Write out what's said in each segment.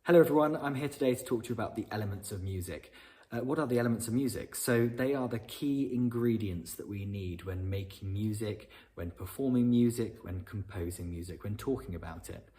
Hello everyone, I'm here today to talk to you about the elements of music. What are the elements of music? So they are the key ingredients that we need when making music, when performing music, when composing music, when talking about it.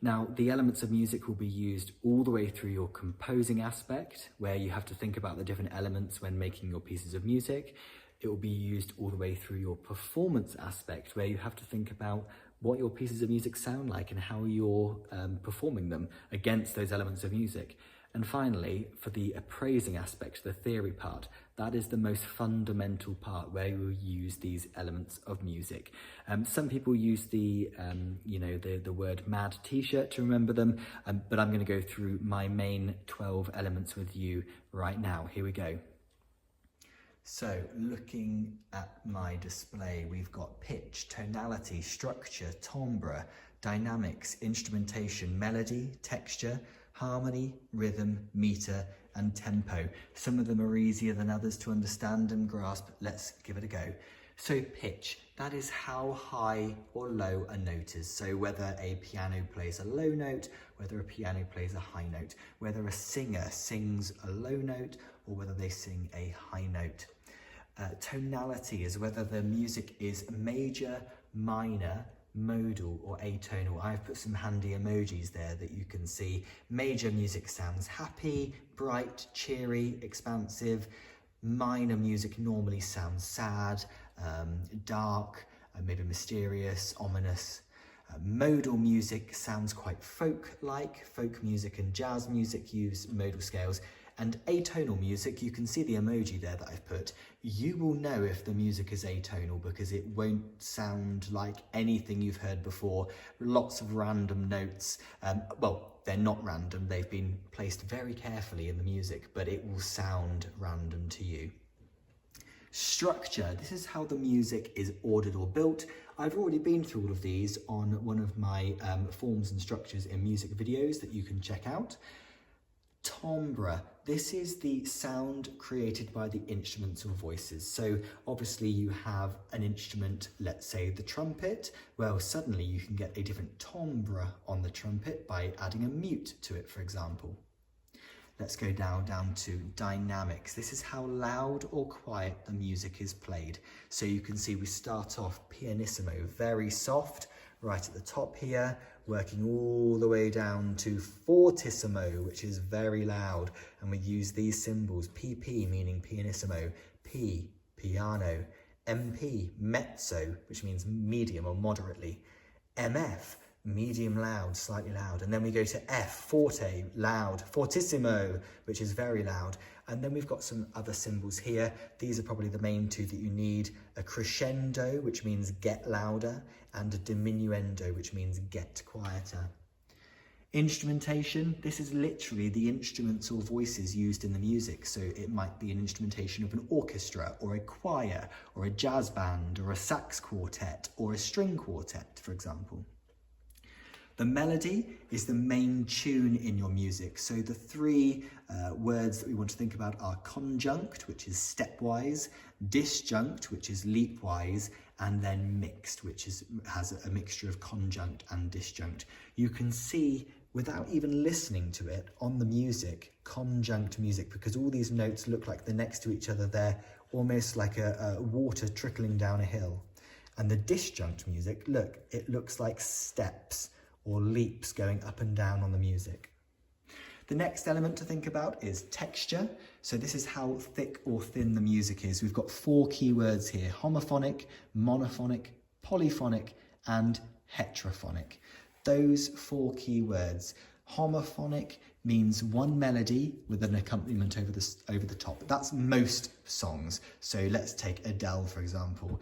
Now, the elements of music will be used all the way through your composing aspect, where you have to think about the different elements when making your pieces of music. It will be used all the way through your performance aspect, where you have to think about what your pieces of music sound like and how you're performing them against those elements of music. And finally, for the appraising aspect, the theory part, that is the most fundamental part where you use these elements of music. Some people use the word mad t-shirt to remember them, but I'm going to go through my main 12 elements with you right now. Here we go. So looking at my display, we've got pitch, tonality, structure, timbre, dynamics, instrumentation, melody, texture, harmony, rhythm, meter, and tempo. Some of them are easier than others to understand and grasp. Let's give it a go. So pitch, that is how high or low a note is. So whether a piano plays a low note, whether a piano plays a high note, whether a singer sings a low note, or whether they sing a high note. Tonality is whether the music is major, minor, modal or atonal. I've put some handy emojis there that you can see. Major music sounds happy, bright, cheery, expansive. Minor music normally sounds sad, dark, maybe mysterious, ominous. Modal music sounds quite folk-like. Folk music and jazz music use modal scales. And atonal music, you can see the emoji there that I've put. You will know if the music is atonal because it won't sound like anything you've heard before. Lots of random notes. Well, they're not random. They've been placed very carefully in the music, but it will sound random to you. Structure, this is how the music is ordered or built. I've already been through all of these on one of my forms and structures in music videos that you can check out. Timbre, this is the sound created by the instruments or voices. So obviously you have an instrument, let's say the trumpet. Well, suddenly you can get a different timbre on the trumpet by adding a mute to it, for example. Let's go down to dynamics. This is how loud or quiet the music is played. So you can see we start off pianissimo, very soft, right at the top here, working all the way down to fortissimo, which is very loud. And we use these symbols, PP meaning pianissimo, P, piano, MP, mezzo, which means medium or moderately, MF, medium loud, slightly loud. And then we go to F, forte, loud, fortissimo, which is very loud. And then we've got some other symbols here. These are probably the main two that you need. A crescendo, which means get louder, and a diminuendo, which means get quieter. Instrumentation, this is literally the instruments or voices used in the music. So it might be an instrumentation of an orchestra or a choir or a jazz band or a sax quartet or a string quartet, for example. The melody is the main tune in your music. So the three words that we want to think about are conjunct, which is stepwise, disjunct, which is leapwise, and then mixed, which has a mixture of conjunct and disjunct. You can see, without even listening to it, on the music, conjunct music, because all these notes look like they're next to each other. They're almost like a water trickling down a hill. And the disjunct music, look, it looks like steps or leaps going up and down on the music. The next element to think about is texture. So this is how thick or thin the music is. We've got 4 key words here: homophonic, monophonic, polyphonic, and heterophonic. Those 4 key words. Homophonic means one melody with an accompaniment over the top. That's most songs. So let's take Adele, for example.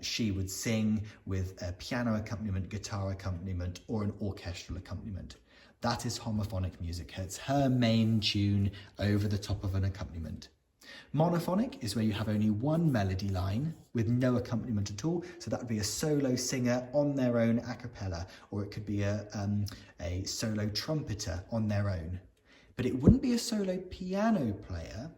She would sing with a piano accompaniment, guitar accompaniment, or an orchestral accompaniment. That is homophonic music. It's her main tune over the top of an accompaniment. Monophonic is where you have only one melody line with no accompaniment at all. So that would be a solo singer on their own a cappella, or it could be a solo trumpeter on their own. But it wouldn't be a solo piano player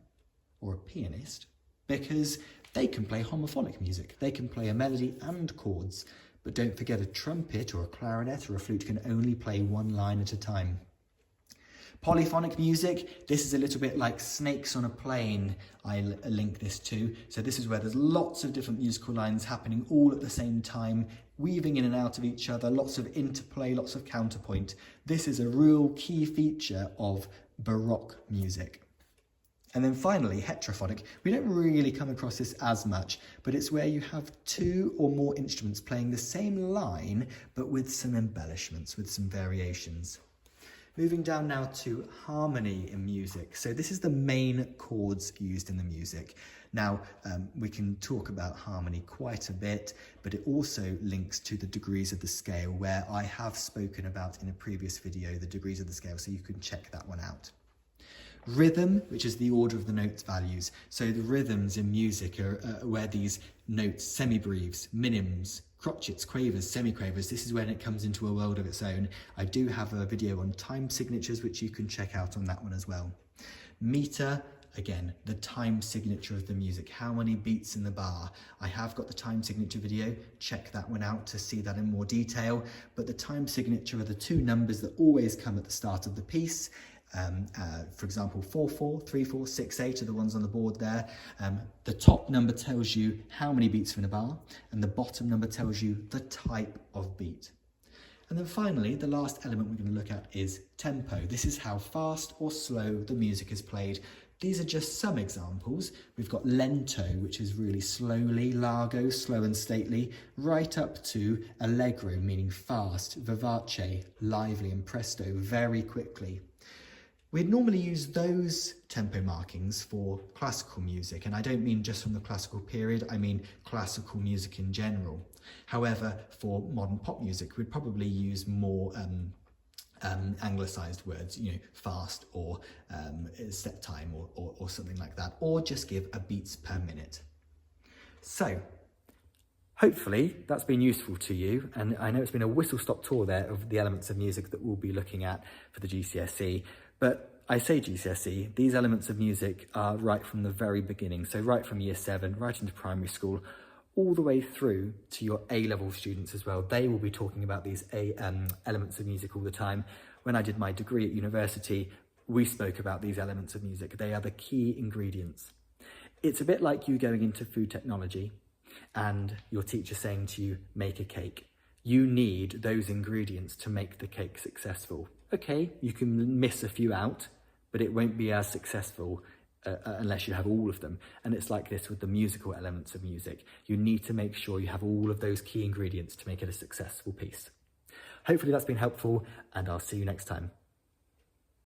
or a pianist, because they can play homophonic music. They can play a melody and chords. But don't forget, a trumpet or a clarinet or a flute can only play one line at a time. Polyphonic music, this is a little bit like Snakes on a Plane, I link this to. So this is where there's lots of different musical lines happening all at the same time, weaving in and out of each other, lots of interplay, lots of counterpoint. This is a real key feature of Baroque music. And then finally, heterophonic. We don't really come across this as much, but it's where you have two or more instruments playing the same line, but with some embellishments, with some variations. Moving down now to harmony in music. So this is the main chords used in the music. Now, we can talk about harmony quite a bit, but it also links to the degrees of the scale, where I have spoken about in a previous video, the degrees of the scale, so you can check that one out. Rhythm, which is the order of the notes values. So the rhythms in music are where these notes, semibreves, minims, crotchets, quavers, semiquavers, this is when it comes into a world of its own. I do have a video on time signatures, which you can check out on that one as well. Meter, again, the time signature of the music, how many beats in the bar. I have got the time signature video, check that one out to see that in more detail, but the time signature are the two numbers that always come at the start of the piece. For example, 4/4, 3/4, 6/8 are the ones on the board there. The top number tells you how many beats are in a bar, and the bottom number tells you the type of beat. And then finally, the last element we're going to look at is tempo. This is how fast or slow the music is played. These are just some examples. We've got lento, which is really slowly, largo, slow and stately, right up to allegro, meaning fast, vivace, lively, and presto, very quickly. We'd normally use those tempo markings for classical music, and I don't mean just from the classical period, I mean classical music in general. However, for modern pop music, we'd probably use more anglicised words, you know, fast or set time or something like that, or just give a beats per minute. So, hopefully that's been useful to you, and I know it's been a whistle-stop tour there of the elements of music that we'll be looking at for the GCSE, but I say GCSE, these elements of music are right from the very beginning, so right from year 7, right into primary school, all the way through to your A-level students as well. They will be talking about these elements of music all the time. When I did my degree at university, we spoke about these elements of music. They are the key ingredients. It's a bit like you going into food technology and your teacher saying to you, make a cake. You need those ingredients to make the cake successful. Okay, you can miss a few out, but it won't be as successful unless you have all of them. And it's like this with the musical elements of music. You need to make sure you have all of those key ingredients to make it a successful piece. Hopefully that's been helpful, and I'll see you next time.